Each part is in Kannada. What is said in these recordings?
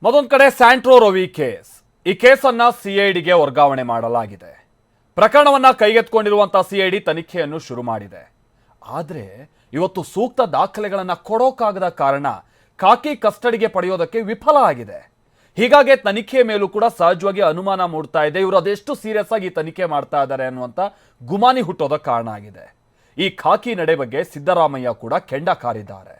ಮತ್ತೊಂದು ಕಡೆ ಸ್ಯಾಂಟ್ರೋ ರವಿ ಕೇಸ್. ಈ ಕೇಸನ್ನ ಸಿಐಡಿಗೆ ವರ್ಗಾವಣೆ ಮಾಡಲಾಗಿದೆ. ಪ್ರಕರಣವನ್ನ ಕೈಗೆತ್ತಿಕೊಂಡಿರುವಂತಹ ಸಿಐಡಿ ತನಿಖೆಯನ್ನು ಶುರು ಮಾಡಿದೆ. ಆದರೆ ಇವತ್ತು ಸೂಕ್ತ ದಾಖಲೆಗಳನ್ನು ಕೊಡೋಕಾಗದ ಕಾರಣ ಖಾಕಿ ಕಸ್ಟಡಿಗೆ ಪಡೆಯೋದಕ್ಕೆ ವಿಫಲ ಆಗಿದೆ. ಹೀಗಾಗಿ ತನಿಖೆಯ ಮೇಲೂ ಕೂಡ ಸಹಜವಾಗಿ ಅನುಮಾನ ಮೂಡ್ತಾ ಇದೆ. ಇವರು ಅದೆಷ್ಟು ಸೀರಿಯಸ್ ಆಗಿ ತನಿಖೆ ಮಾಡ್ತಾ ಇದ್ದಾರೆ ಅನ್ನುವಂಥ ಗುಮಾನಿ ಹುಟ್ಟೋದಕ್ಕೆ ಕಾರಣ ಆಗಿದೆ. ಈ ಖಾಕಿ ನಡೆ ಬಗ್ಗೆ ಸಿದ್ದರಾಮಯ್ಯ ಕೂಡ ಕೆಂಡ ಕಾರಿದ್ದಾರೆ.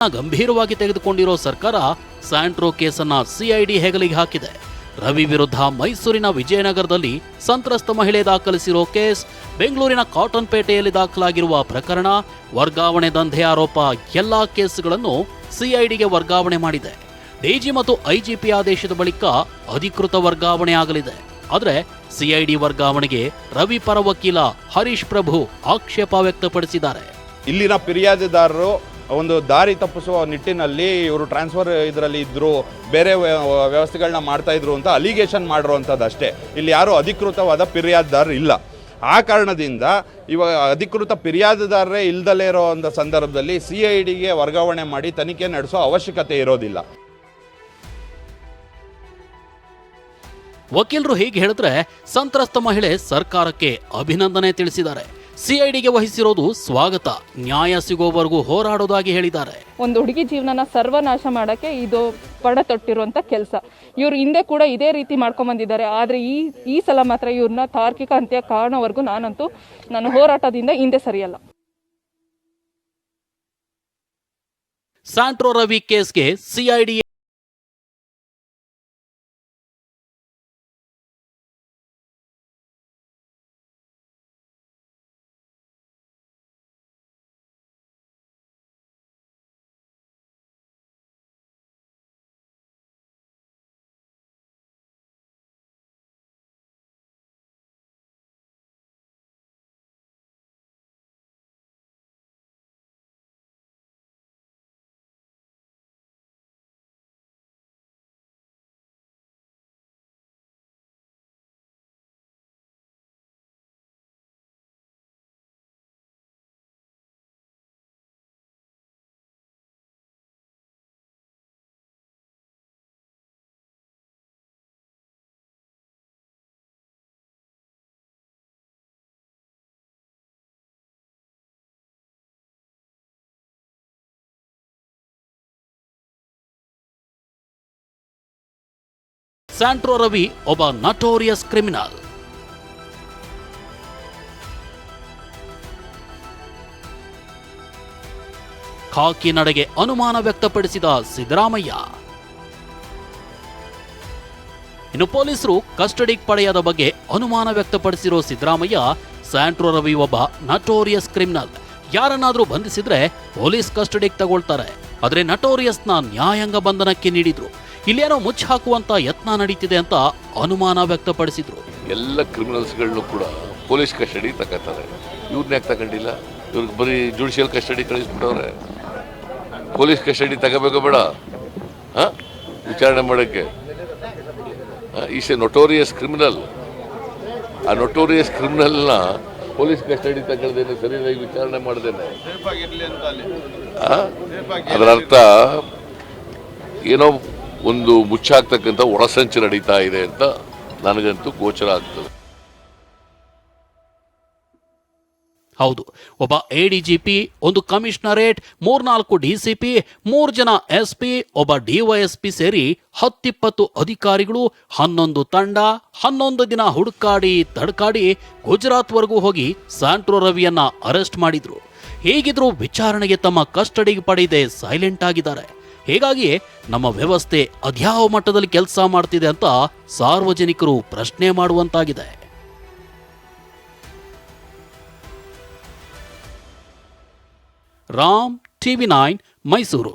ಗಂಭೀರವಾಗಿ ತೆಗೆದುಕೊಂಡಿರೋ ಸರ್ಕಾರ ಸ್ಯಾಂಟ್ರೋ ಕೇಸನ್ನ ಸಿಐಡಿ ಹೆಗಲಿಗೆ ಹಾಕಿದೆ. ರವಿ ವಿರುದ್ಧ ಮೈಸೂರಿನ ವಿಜಯನಗರದಲ್ಲಿ ಸಂತ್ರಸ್ತ ಮಹಿಳೆ ದಾಖಲಿಸಿರೋ ಕೇಸ್, ಬೆಂಗಳೂರಿನ ಕಾಟನ್ ಪೇಟೆಯಲ್ಲಿ ದಾಖಲಾಗಿರುವ ಪ್ರಕರಣ, ವರ್ಗಾವಣೆ ದಂಧೆ ಆರೋಪ ಎಲ್ಲಾ ಕೇಸ್ಗಳನ್ನು ಸಿಐಡಿಗೆ ವರ್ಗಾವಣೆ ಮಾಡಿದೆ. ಡಿಜಿ ಮತ್ತು ಐಜಿಪಿ ಆದೇಶದ ಬಳಿಕ ಅಧಿಕೃತ ವರ್ಗಾವಣೆ ಆಗಲಿದೆ. ಆದರೆ ಸಿಐಡಿ ವರ್ಗಾವಣೆಗೆ ರವಿ ಪರ ವಕೀಲ ಹರೀಶ್ ಪ್ರಭು ಆಕ್ಷೇಪ ವ್ಯಕ್ತಪಡಿಸಿದ್ದಾರೆ. ಇಲ್ಲಿನ ಫಿರ್ಯಾದಿದಾರರು ಒಂದು ದಾರಿ ತಪ್ಪಿಸುವ ನಿಟ್ಟಿನಲ್ಲಿ ಇವರು ಟ್ರಾನ್ಸ್ಫರ್ ಇದರಲ್ಲಿ ಇದ್ರು, ಬೇರೆ ವ್ಯವಸ್ಥೆಗಳನ್ನ ಮಾಡ್ತಾ ಇದ್ರು ಅಂತ ಅಲಿಗೇಷನ್ ಮಾಡಿರುವಂಥದ್ದು ಅಷ್ಟೇ. ಇಲ್ಲಿ ಯಾರು ಅಧಿಕೃತವಾದ ಫಿರ್ಯಾದಿದಾರರು ಇಲ್ಲ. ಆ ಕಾರಣದಿಂದ ಇವಾಗ ಅಧಿಕೃತ ಫಿರ್ಯಾದಿದಾರರೇ ಇಲ್ದಲೇ ಇರೋ ಒಂದು ಸಂದರ್ಭದಲ್ಲಿ ಸಿಐಡಿಗೆ ವರ್ಗಾವಣೆ ಮಾಡಿ ತನಿಖೆ ನಡೆಸೋ ಅವಶ್ಯಕತೆ ಇರೋದಿಲ್ಲ. ವಕೀಲರು ಹೀಗೆ ಹೇಳಿದ್ರೆ ಸಂತ್ರಸ್ತ ಮಹಿಳೆ ಸರ್ಕಾರಕ್ಕೆ ಅಭಿನಂದನೆ ತಿಳಿಸಿದ್ದಾರೆ. ಸಿಐಡಿಗೆ ವಹಿಸಿರೋದು ಸ್ವಾಗತ, ನ್ಯಾಯ ಸಿಗೋವರೆಗೂ ಹೋರಾಡೋದಾಗಿ ಹೇಳಿದ್ದಾರೆ. ಒಂದು ಹುಡುಗಿ ಜೀವನನ ಸರ್ವನಾಶ ಮಾಡಕ್ಕೆ ಇದು ಪಡ ತೊಟ್ಟಿರುವಂತ ಕೆಲಸ. ಇವ್ರು ಹಿಂದೆ ಕೂಡ ಇದೇ ರೀತಿ ಮಾಡ್ಕೊಂಡ್ ಬಂದಿದ್ದಾರೆ. ಆದ್ರೆ ಈ ಸಲ ಮಾತ್ರ ಇವ್ರನ್ನ ತಾರ್ಕಿಕ ಅಂತ್ಯ ಕಾರಣವರೆಗೂ ನನ್ನ ಹೋರಾಟದಿಂದ ಹಿಂದೆ ಸರಿಯಲ್ಲ. ಸ್ಯಾಂಟ್ರೋ ರವಿ ಕೇಸ್ಗೆ ಸಿಐಡಿ ಸ್ಯಾಂಟ್ರೋ ರವಿ ಒಬ್ಬ ನಟೋರಿಯಸ್ ಕ್ರಿಮಿನಲ್. ಖಾಕಿ ನಡೆಗೆ ಅನುಮಾನ ವ್ಯಕ್ತಪಡಿಸಿದ ಸಿದ್ದರಾಮಯ್ಯ. ಇನ್ನು ಪೊಲೀಸರು ಕಸ್ಟಡಿಗೆ ಪಡೆಯದ ಬಗ್ಗೆ ಅನುಮಾನ ವ್ಯಕ್ತಪಡಿಸಿರೋ ಸಿದ್ದರಾಮಯ್ಯ, ಸ್ಯಾಂಟ್ರೋ ರವಿ ಒಬ್ಬ ನಟೋರಿಯಸ್ ಕ್ರಿಮಿನಲ್, ಯಾರನ್ನಾದ್ರೂ ಬಂಧಿಸಿದ್ರೆ ಪೊಲೀಸ್ ಕಸ್ಟಡಿಗೆ ತಗೊಳ್ತಾರೆ. ಆದ್ರೆ ನಟೋರಿಯಸ್ನ ನ್ಯಾಯಾಂಗ ಬಂಧನಕ್ಕೆ ನೀಡಿದ್ರು. ಇಲ್ಲೇನೋ ಮುಚ್ಚಿ ಹಾಕುವಂತ ಯತ್ನ ನಡೀತಿದೆ ಅಂತ ಅನುಮಾನ ವ್ಯಕ್ತಪಡಿಸಿದ್ರು. ಎಲ್ಲ ಕ್ರಿಮಿನಲ್ಸ್ಗಳನ್ನು ಕೂಡ ಪೊಲೀಸ್ ಕಸ್ಟಡಿ ತಗೋತಾರೆ. ಇವ್ರನ್ನ ಯಾಕೆ ತಗೊಂಡಿಲ್ಲ? ಇವ್ರಿಗೆ ಬರೀ ಜುಡಿಷಿಯಲ್ ಕಸ್ಟಡಿ ಕಳಿಸ್ಬಿಟ್ಟವ್ರೆ. ಪೊಲೀಸ್ ಕಸ್ಟಡಿ ತಗೋಬೇಕು ಬೇಡ ವಿಚಾರಣೆ ಮಾಡೋಕ್ಕೆ. Is A notorious criminal. ಆ ನೊಟೋರಿಯಸ್ ಕ್ರಿಮಿನಲ್ನ ಪೊಲೀಸ್ ಕಸ್ಟಡಿ ತಗೊಳ್ದೇನೆ, ಸರಿಯಾಗಿ ವಿಚಾರಣೆ ಮಾಡ್ದೇನೆ, ಅದರ ಅರ್ಥ ಏನೋ ಒಂದು ಮುಚ್ಚಾಕ್ತಕ್ಕಂಥ ಒಳಸಂಚು ನಡೀತಾ ಇದೆ ಅಂತ ನನಗಂತೂ ಗೋಚರ ಆಗ್ತದೆ. ಹೌದು, ಒಬ್ಬ ಎಡಿಜಿಪಿ, ಒಂದು ಕಮಿಷನರೇಟ್, 3-4 ಡಿಸಿಪಿ, 3 ಜನ ಎಸ್ಪಿ, ಒಬ್ಬ ಡಿವೈಎಸ್ಪಿ ಸೇರಿ 10-20 ಅಧಿಕಾರಿಗಳು 11 ತಂಡ 11 ದಿನ ಹುಡುಕಾಡಿ ತಡಕಾಡಿ ಗುಜರಾತ್ವರೆಗೂ ಹೋಗಿ ಸ್ಯಾಂಟ್ರೋ ರವಿಯನ್ನ ಅರೆಸ್ಟ್ ಮಾಡಿದ್ರು. ಹೇಗಿದ್ರು ವಿಚಾರಣೆಗೆ ತಮ್ಮ ಕಸ್ಟಡಿಗೆ ಪಡೆಯದೆ ಸೈಲೆಂಟ್ ಆಗಿದ್ದಾರೆ. ಹೀಗಾಗಿ ನಮ್ಮ ವ್ಯವಸ್ಥೆ ಅದ್ಯಾವ ಮಟ್ಟದಲ್ಲಿ ಕೆಲಸ ಮಾಡ್ತಿದೆ ಅಂತ ಸಾರ್ವಜನಿಕರು ಪ್ರಶ್ನೆ ಮಾಡುವಂತಾಗಿದೆ. ರಾಮ್, TV9, ಮೈಸೂರು.